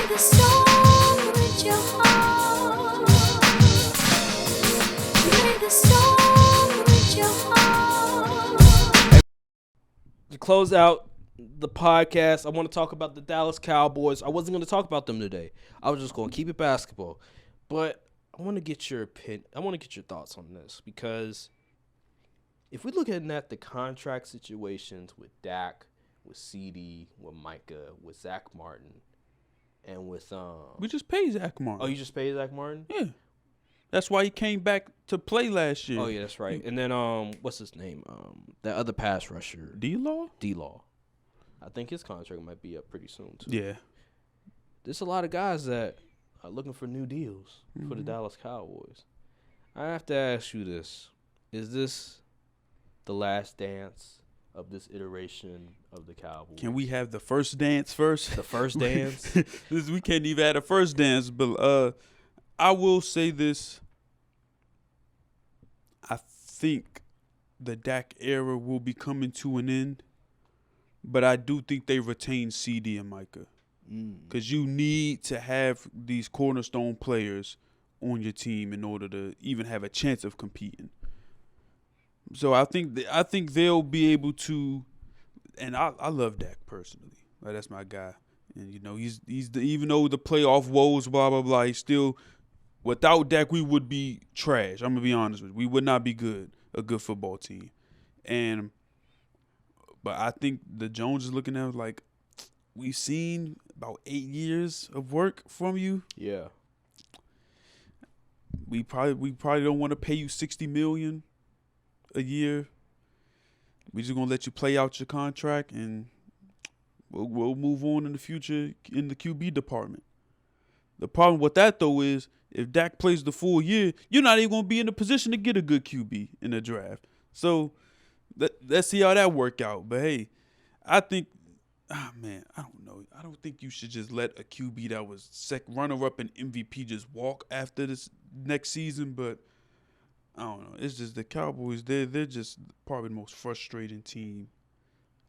the storm with your heart. Play the storm with your heart. To close out the podcast, I want to talk about the Dallas Cowboys. I wasn't going to talk about them today. I was just going to keep it basketball. But I want to get your opinion. I want to get your thoughts on this, because if we look at the contract situations with Dak, with Ceedee, with Micah, with Zach Martin, and with we just paid Zach Martin. Oh, you just paid Zach Martin? Yeah, that's why he came back to play last year. Oh yeah, that's right. And then what's his name? That other pass rusher, D-Law. I think his contract might be up pretty soon too. Yeah, There's a lot of guys that are looking for new deals for the Dallas Cowboys. I have to ask you this: is this the last dance of this iteration of the Cowboys? Can we have the first dance first? The first dance? We can't even have a first dance, but I will say this. I think the Dak era will be coming to an end, but I do think they retain Ceedee and Micah, because you need to have these cornerstone players on your team in order to even have a chance of competing. So I think they'll be able to, and I love Dak personally. Like, that's my guy, and he's even though the playoff woes, blah blah blah, he's still, without Dak we would be trash. I'm gonna be honest with you, we would not be a good football team, but I think the Jones is looking at it like, we've seen about 8 years of work from you. Yeah. We probably don't want to pay you $60 million a year. We just gonna let you play out your contract, and we'll move on in the future in the QB department. The problem with that though is, if Dak plays the full year, you're not even gonna be in a position to get a good QB in the draft. So let's see how that work out. But hey, I think, I don't know. I don't think you should just let a QB that was runner-up in MVP just walk after this next season. But I don't know. It's just the Cowboys. They're just probably the most frustrating team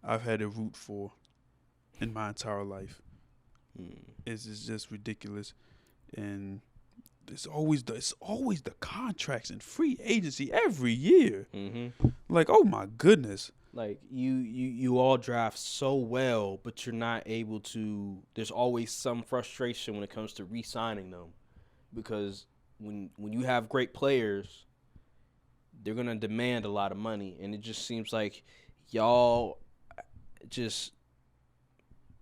I've had to root for in my entire life. It's just ridiculous, and it's always the contracts and free agency every year. Like, oh my goodness. Like, you all draft so well, but you're not able to. There's always some frustration when it comes to re-signing them, because when you have great players, they're gonna demand a lot of money, and it just seems like y'all just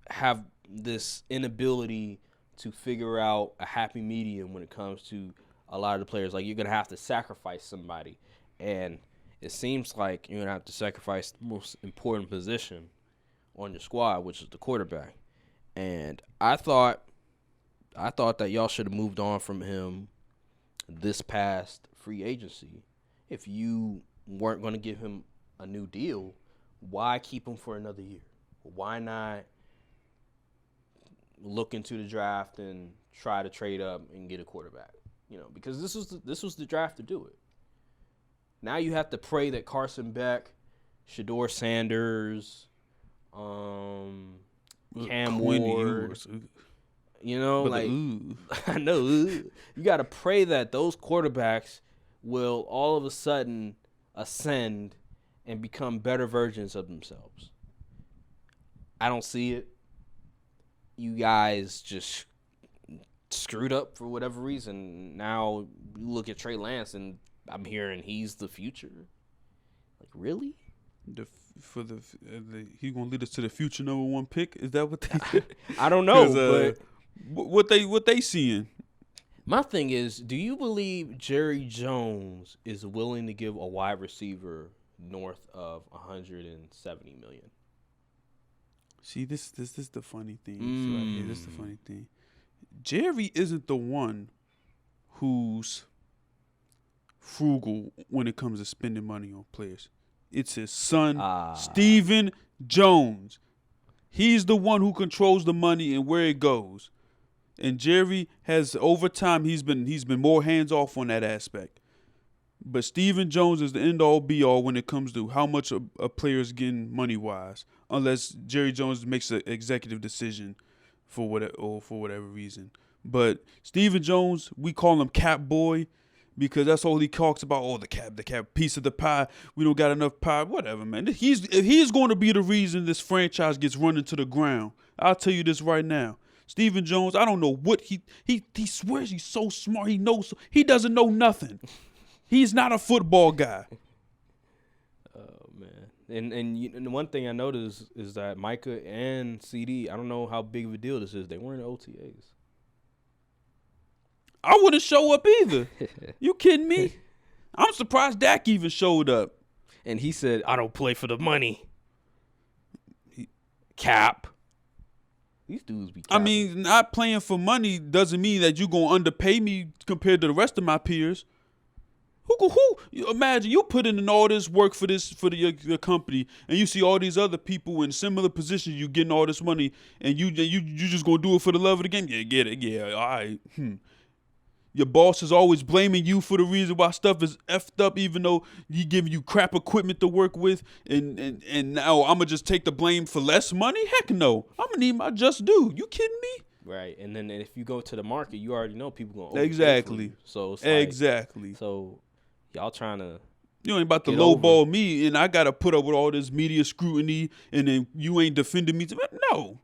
have this inability to figure out a happy medium when it comes to a lot of the players. Like, you're gonna have to sacrifice somebody, and it seems like you're going to have to sacrifice the most important position on your squad, which is the quarterback. And I thought that y'all should have moved on from him this past free agency. If you weren't going to give him a new deal, why keep him for another year? Why not look into the draft and try to trade up and get a quarterback? Because this was the draft to do it. Now you have to pray that Carson Beck, Shedeur Sanders, Cam Ward, I know. You got to pray that those quarterbacks will all of a sudden ascend and become better versions of themselves. I don't see it. You guys just screwed up for whatever reason. Now you look at Trey Lance, and I'm hearing he's the future. Like, really? He's gonna lead us to the future #1 pick. Is that what they? I don't know, but what they seeing? My thing is, do you believe Jerry Jones is willing to give a wide receiver north of $170 million? See, this is the funny thing. Right here. This is the funny thing. Jerry isn't the one who's frugal when it comes to spending money on players. It's his son, Stephen Jones. He's the one who controls the money and where it goes. And Jerry has, over time, he's been more hands off on that aspect. But Stephen Jones is the end all be all when it comes to how much a player is getting money wise, unless Jerry Jones makes an executive decision for whatever reason. But Stephen Jones, we call him Cap Boy because that's all he talks about. Oh, the cap piece of the pie. We don't got enough pie. Whatever, man. He's going to be the reason this franchise gets run into the ground. I'll tell you this right now. Stephen Jones, I don't know what he swears he's so smart. He doesn't know nothing. He's not a football guy. Oh man. And one thing I noticed is that Micah and Ceedee, I don't know how big of a deal this is. They weren't OTAs. I wouldn't show up either. You kidding me? I'm surprised Dak even showed up. And he said, I don't play for the money. Cap. These dudes be capping. I mean, not playing for money doesn't mean that you're going to underpay me compared to the rest of my peers. Imagine you putting in all this work for your company, and you see all these other people in similar positions, you getting all this money, and you just going to do it for the love of the game? Yeah, get it. Yeah, all right. Your boss is always blaming you for the reason why stuff is effed up, even though he giving you crap equipment to work with, and now I'm gonna just take the blame for less money? Heck no, I'm gonna need my just due. You kidding me? Right, and then if you go to the market, you already know people gonna overpay Exactly. for you. So it's like, Exactly. So y'all trying to You ain't about to get lowball me, and I gotta put up with all this media scrutiny, and then you ain't defending me. No,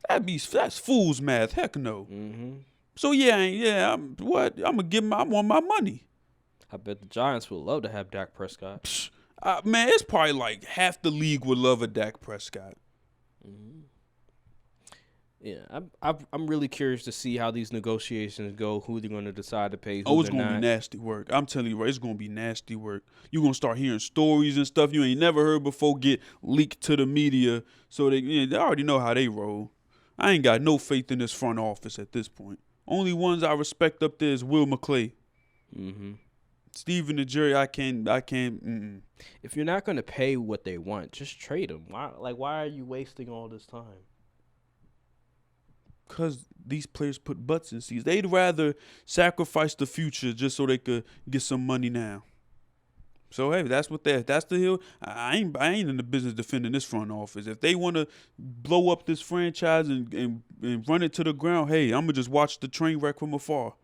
that's fool's math. Heck no. Mm-hmm. So I'm I want my money. I bet the Giants would love to have Dak Prescott. Man, it's probably like half the league would love a Dak Prescott. Mm-hmm. Yeah, I'm really curious to see how these negotiations go. Who they're going to decide to pay? It's gonna be nasty work. I'm telling you, right, it's gonna be nasty work. You're gonna start hearing stories and stuff you ain't never heard before get leaked to the media. So they already know how they roll. I ain't got no faith in this front office at this point. Only ones I respect up there is Will McClay. Mm-hmm. Steven and Jerry, I can't. If you're not going to pay what they want, just trade them. Why are you wasting all this time? Because these players put butts in seats. They'd rather sacrifice the future just so they could get some money now. So hey, that's the hill. I ain't in the business defending this front office. If they want to blow up this franchise and run it to the ground, hey, I'm gonna just watch the train wreck from afar.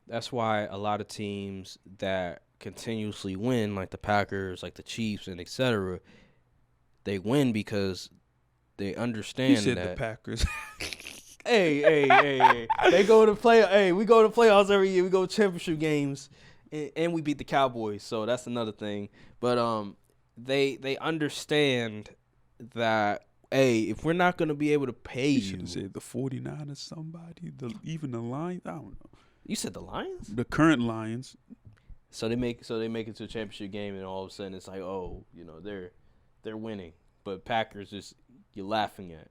That's why a lot of teams that continuously win, like the Packers, like the Chiefs, and etc., they win because they understand You said that the Packers. Hey. They go to play. Hey, we go to playoffs every year. We go to championship games, and we beat the Cowboys. So that's another thing. But they understand that, hey, if we're not gonna be able to pay You you, should have said the 49ers, somebody, even the Lions. I don't know. you said the Lions. The current Lions. So they make it to a championship game, and all of a sudden it's like, oh, they're winning, but Packers just you're laughing at.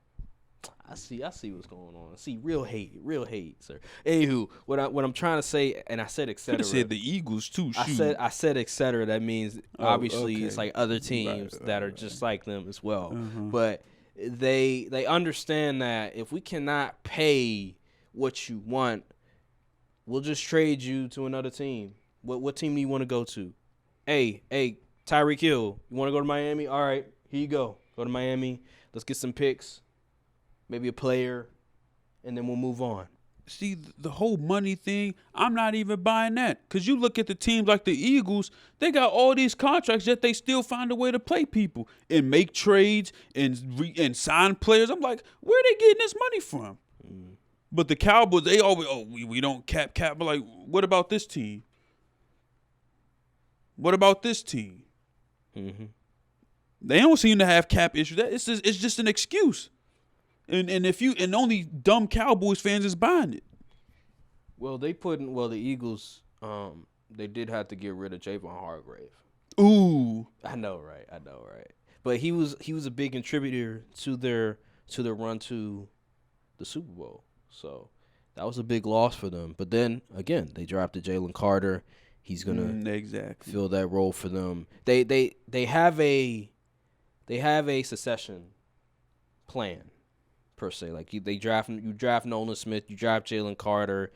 I see what's going on. I see real hate, sir. Anywho, what I'm trying to say, and I said etc. Could have said the Eagles too. Shoot. I said etc. That means obviously okay. it's like other teams that are just like them as well. Uh-huh. But they understand that if we cannot pay what you want, we'll just trade you to another team. What team do you want to go to? Hey, Tyreek Hill, you want to go to Miami? All right, here you go. Go to Miami. Let's get some picks, maybe a player, and then we'll move on. See, the whole money thing, I'm not even buying that. Because you look at the teams like the Eagles, they got all these contracts, yet they still find a way to play people and make trades and sign players. I'm like, where are they getting this money from? Mm. But the Cowboys, they always, we don't cap. But like, what about this team? What about this team? Mm-hmm. They don't seem to have cap issues. It's just an excuse. And only dumb Cowboys fans is buying it. Well, the Eagles, they did have to get rid of Javon Hargrave. Ooh, I know, right? But he was a big contributor to their run to the Super Bowl. So that was a big loss for them. But then again, they drafted Jalen Carter. He's gonna exactly fill that role for them. They have a succession plan per se. Like you draft Nolan Smith, you draft Jalen Carter,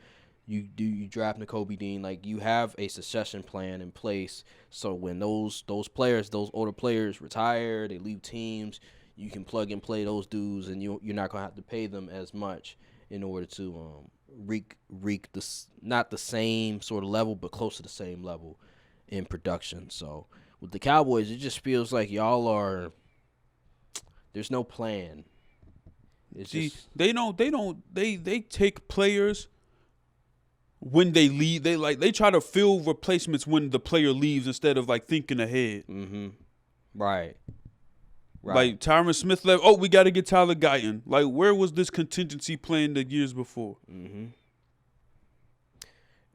you draft Nakobe Dean. Like you have a succession plan in place. So when those older players retire, they leave teams, you can plug and play those dudes, and you're not gonna have to pay them as much in order to reach not the same sort of level, but close to the same level in production. So with the Cowboys, it just feels like y'all are. There's no plan. It's just, they take players when they leave. They try to fill replacements when the player leaves instead of like thinking ahead. Mm-hmm. Right. Like Tyron Smith left. Oh, we got to get Tyler Guyton. Like, where was this contingency plan the years before? Mm-hmm.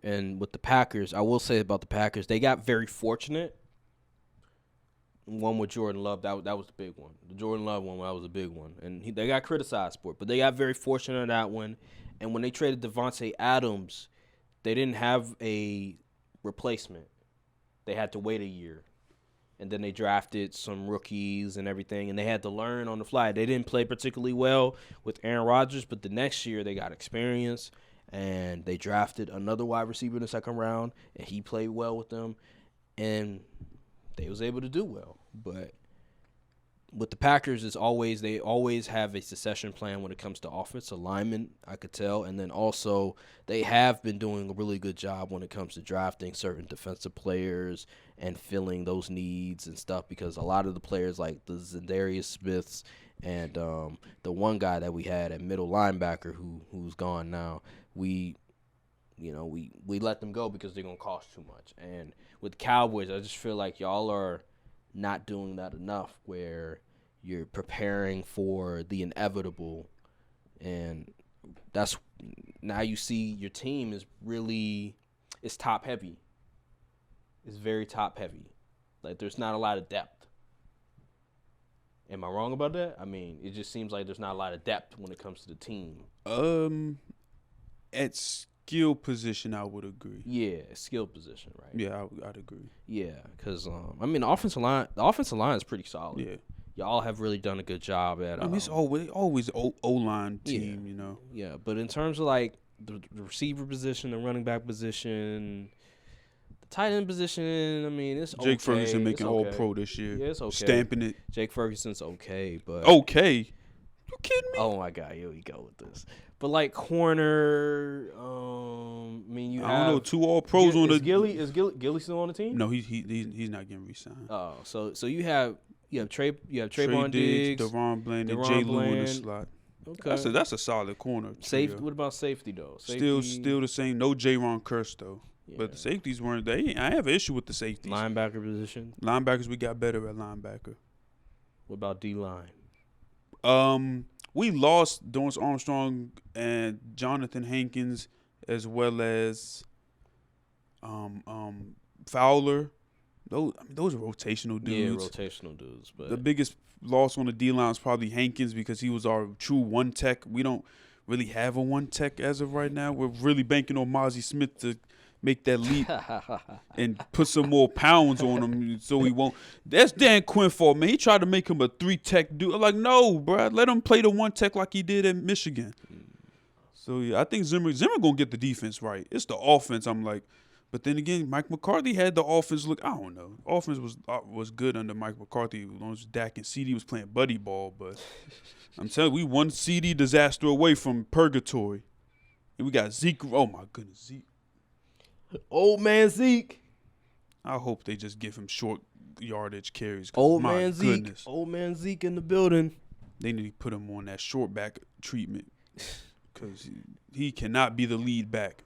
And with the Packers, I will say about the Packers, they got very fortunate. One with Jordan Love, that was the big one. The Jordan Love one, that was a big one. And they got criticized for it, but they got very fortunate on that one. And when they traded Devontae Adams, they didn't have a replacement. They had to wait a year. And then they drafted some rookies and everything, and they had to learn on the fly. They didn't play particularly well with Aaron Rodgers, but the next year they got experience, and they drafted another wide receiver in the second round, and he played well with them, and they was able to do well. But with the Packers, they always have a succession plan when it comes to offensive linemen, I could tell. And then also they have been doing a really good job when it comes to drafting certain defensive players and filling those needs and stuff, because a lot of the players like the Zadarius Smiths and the one guy that we had at middle linebacker who's gone now, we let them go because they're going to cost too much. And with Cowboys, I just feel like y'all are not doing that enough, where you're preparing for the inevitable, and that's now you see your team is really it's top heavy. It's very top heavy. Like, there's not a lot of depth. Am I wrong about that? I mean, it just seems like there's not a lot of depth when it comes to the team. At skill position, I would agree. Yeah, skill position, right? Yeah, I'd agree. Yeah, because I mean, the offensive line is pretty solid. Yeah, y'all have really done a good job at. I mean, it's always O-line team, yeah, you know. Yeah, but in terms of like the receiver position, the running back position, the tight end position, I mean, it's okay. Jake Ferguson making All-Pro this year. Yeah, it's okay. Stamping it. Jake Ferguson's okay, but okay. You kidding me? Oh my God, here we go with this. But like corner, I mean, I don't know, 2 All-Pros on the. Is Gilly still on the team? No, he's not getting re-signed. Oh, so you have Trayvon Diggs, DeRon Bland, and Jay Lou in the slot. Okay, that's a solid corner. Safety. What about safety though? Still the same. No Jaron Curse though. Yeah. But the safeties weren't. I have an issue with the safeties. Linebacker position. Linebackers, we got better at linebacker. What about D-line? We lost Dorrance Armstrong and Jonathan Hankins, as well as Fowler. Those are rotational dudes. Yeah, rotational dudes. But the biggest loss on the D-line is probably Hankins, because he was our true one tech. We don't really have a one tech as of right now. We're really banking on Mozzie Smith to make that leap and put some more pounds on him so he won't. That's Dan Quinn's fault, man. He tried to make him a 3-tech dude. I'm like, no, bro. Let him play the 1-tech like he did at Michigan. So, yeah, I think Zimmer going to get the defense right. It's the offense, I'm like. But then again, Mike McCarthy had the offense look. I don't know. Offense was good under Mike McCarthy, as long as Dak and Ceedee was playing buddy ball. But I'm telling you, we one Ceedee disaster away from purgatory. And we got Zeke. Oh, my goodness, Zeke. Old man Zeke. I hope they just give him short yardage carries. Old man Zeke. Old man Zeke in the building. They need to put him on that short back treatment, because he cannot be the lead back.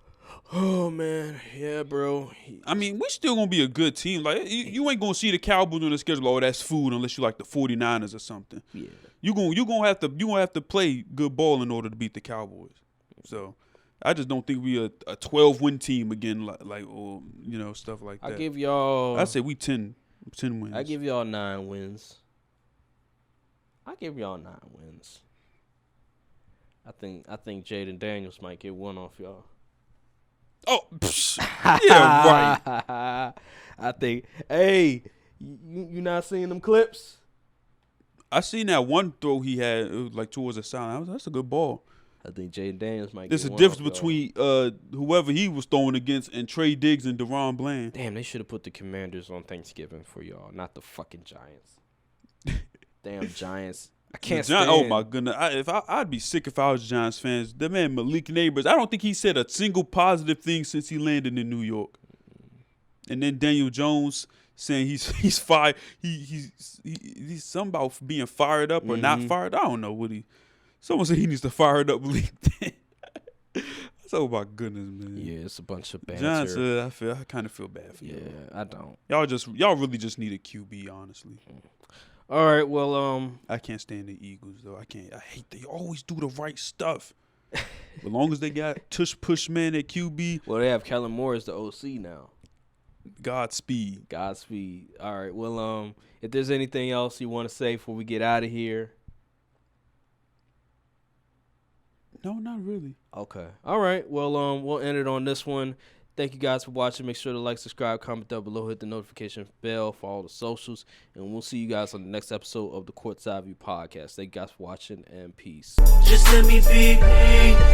Oh, man. Yeah, bro. I mean, we still going to be a good team. Like, you ain't going to see the Cowboys on the schedule, oh, that's food, unless you like the 49ers or something. Yeah. You gonna have to play good ball in order to beat the Cowboys. So I just don't think we a 12-win team again, or stuff like that. I give y'all. I say we 10 wins. I give y'all 9 wins. I think Jaden Daniels might get one off y'all. Oh, yeah, right. I think. Hey, you not seeing them clips? I seen that one throw he had, it was like towards the sideline. That's a good ball. I think Jaden Daniels might. There's a difference between whoever he was throwing against and Trey Diggs and DeRon Bland. Damn, they should have put the Commanders on Thanksgiving for y'all, not the fucking Giants. Damn Giants. I can't Giants, stand. oh my goodness! I'd be sick if I was Giants fans. The man Malik Neighbors, I don't think he said a single positive thing since he landed in New York. And then Daniel Jones saying he's fired. He's something about being fired up or not fired. I don't know what he. Someone said he needs to fire it up Malik. Oh my goodness, man! Yeah, it's a bunch of banter. Giants, I kind of feel bad for yeah, y'all. I don't. Y'all really just need a QB, honestly. All right, well, I can't stand the Eagles though. I hate they always do the right stuff. As long as they got tush push man at QB, well, they have Kellen Moore as the OC now. Godspeed. All right, well, if there's anything else you want to say before we get out of here. No, not really. Okay. All right. Well, we'll end it on this one. Thank you guys for watching. Make sure to like, subscribe, comment down below, hit the notification bell for all the socials, and we'll see you guys on the next episode of the Courtside View podcast. Thank you guys for watching, and peace. Just let me be me.